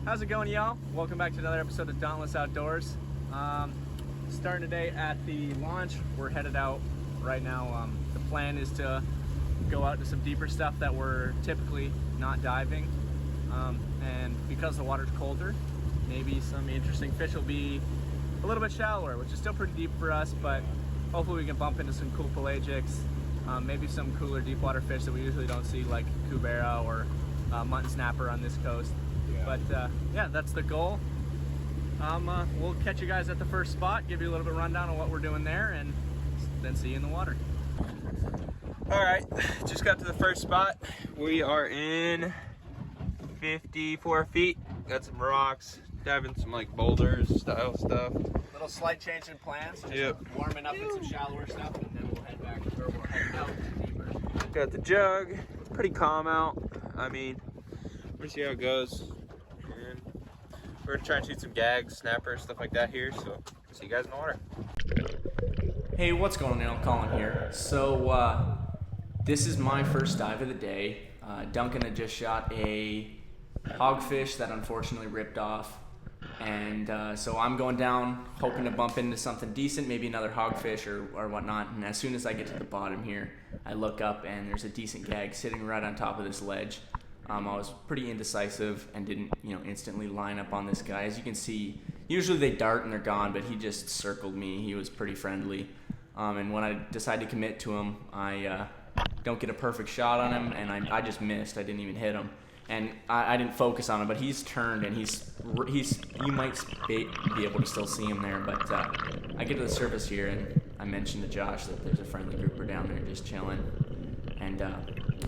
How's it going, y'all? Welcome back to another episode of Dauntless Outdoors. Starting today at the launch. We're headed out right now. The plan is to go out to some deeper stuff that we're typically not diving. And because the water's colder, maybe some interesting fish will be a little bit shallower, which is still pretty deep for us, but hopefully we can bump into some cool pelagics, maybe some cooler deep water fish that we usually don't see, like cubera or mutton snapper on this coast. But yeah, that's the goal. We'll catch you guys at the first spot, give you a little bit of rundown on what we're doing there, and then see you in the water. All right, just got to the first spot. We are in 54 feet. Got some rocks, diving some like boulders style stuff. Little slight change in plans, just warming up in some shallower stuff, and then we'll head back, or we'll head out deeper. Got the jug. It's pretty calm out. I mean, we'll see how it goes. And we're gonna try and shoot some gags, snappers, stuff like that here. So see you guys in the water. Hey, what's going on? Colin here. So this is my first dive of the day. Duncan had just shot a hogfish that unfortunately ripped off, and so I'm going down hoping to bump into something decent, maybe another hogfish or whatnot. And as soon as I get to the bottom here, I look up and there's a decent gag sitting right on top of this ledge. I was pretty indecisive and didn't, instantly line up on this guy. As you can see, usually they dart and they're gone, but he just circled me. He was pretty friendly. And when I decide to commit to him, I don't get a perfect shot on him, and I just missed. I didn't even hit him. And I didn't focus on him, but he's turned, and he's you might be able to still see him there. But I get to the surface here, and I mentioned to Josh that there's a friendly grouper down there just chilling. And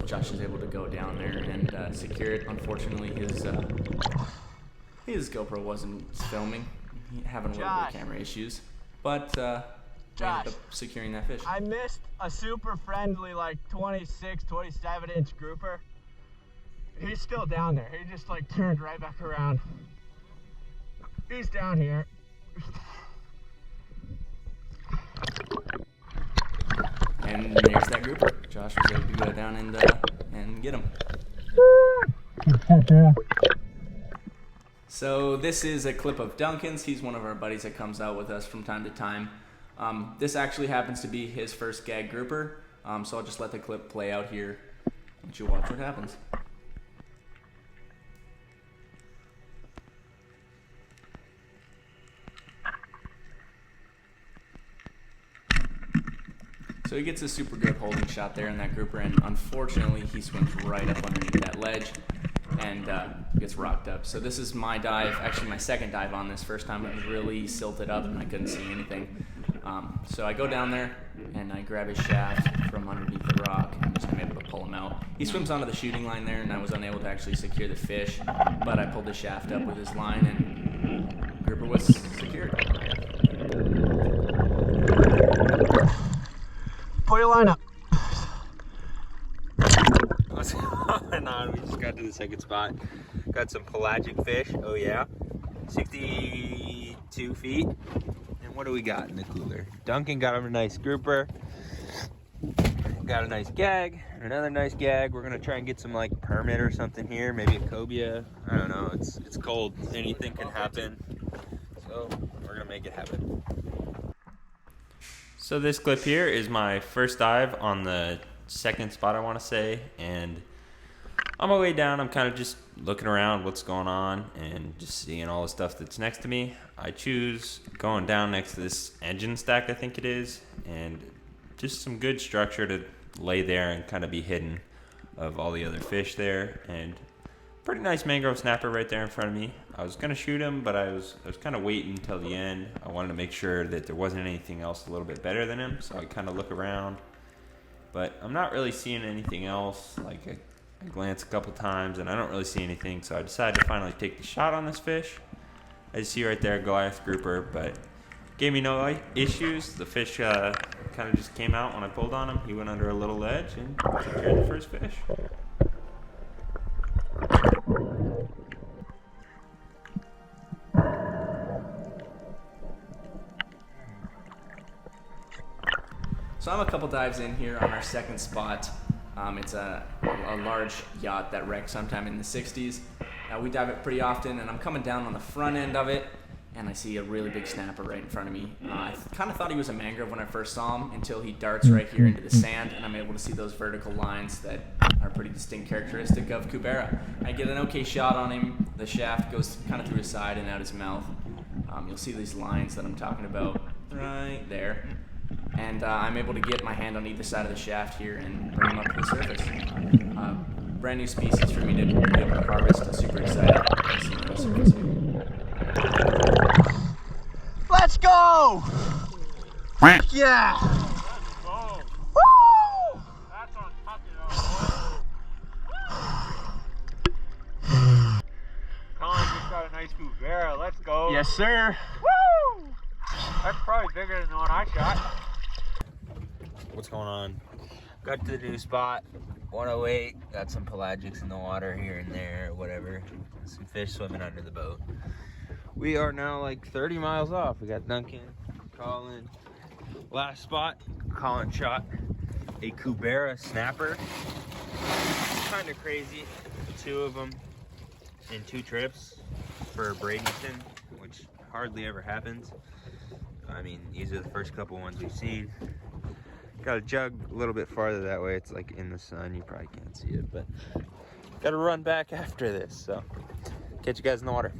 Josh is able to go down there and secure it. Unfortunately, his GoPro wasn't filming. He having a little bit of camera issues. But Josh, ended up securing that fish. I missed a super friendly, like 26, 27-inch grouper. He's still down there. He just turned right back around. He's down here. And there's that grouper. Josh was able to go down and get him. So this is a clip of Duncan's. He's one of our buddies that comes out with us from time to time. This actually happens to be his first gag grouper, so I'll just let the clip play out here and let you watch what happens. So he gets a super good holding shot there in that grouper, and unfortunately he swims right up underneath that ledge and gets rocked up. So this is my dive, actually my second dive on this. First time it was really silted up and I couldn't see anything. So I go down there and I grab his shaft from underneath the rock and just am able to pull him out. He swims onto the shooting line there, and I was unable to actually secure the fish, but I pulled the shaft up with his line and grouper was secured. Pull your line up. What's going on? We just got to the second spot. Got some pelagic fish. Oh yeah, 62 feet. And what do we got in the cooler? Duncan got him a nice grouper. Got a nice gag. Another nice gag. We're gonna try and get some permit or something here. Maybe a cobia. I don't know. It's cold. Anything can happen. So we're gonna make it happen. So this clip here is my first dive on the second spot, I want to say, and on my way down I'm kind of just looking around what's going on and just seeing all the stuff that's next to me. I choose going down next to this engine stack, I think it is, and just some good structure to lay there and kind of be hidden of all the other fish there. And pretty nice mangrove snapper right there in front of me. I was gonna shoot him, but I was kind of waiting until the end. I wanted to make sure that there wasn't anything else a little bit better than him, so I kind of look around. But I'm not really seeing anything else. I glance a couple times and I don't really see anything, so I decided to finally take the shot on this fish. As you see right there, Goliath grouper, but gave me no issues. The fish kind of just came out when I pulled on him. He went under a little ledge and secured the first fish. So I'm a couple dives in here on our second spot. It's a large yacht that wrecked sometime in the 60s. We dive it pretty often, and I'm coming down on the front end of it, and I see a really big snapper right in front of me. I kind of thought he was a mangrove when I first saw him until he darts right here into the sand, and I'm able to see those vertical lines that are pretty distinct characteristic of cubera. I get an okay shot on him. The shaft goes kind of through his side and out his mouth. You'll see these lines that I'm talking about right there. And I'm able to get my hand on either side of the shaft here and bring him up to the surface. Brand new species for me to be able to harvest. I'm super excited to see him on the surface here. Let's go! Yeah! Oh, Woo! that's on top of Colin just got a nice cubera. Let's go. Yes, sir. Woo! That's probably bigger than the one I shot. What's going on? Got to the new spot, 108. Got some pelagics in the water here and there, whatever. Some fish swimming under the boat. We are now like 30 miles off. We got Duncan, Colin. Last spot, Colin shot a cubera snapper. Kind of crazy. 2 of them in 2 trips for Bradenton, which hardly ever happens. I mean, these are the first couple ones we've seen. Got to jug a little bit farther that way. It's like in the sun. You probably can't see it, but got to run back after this. So catch you guys in the water.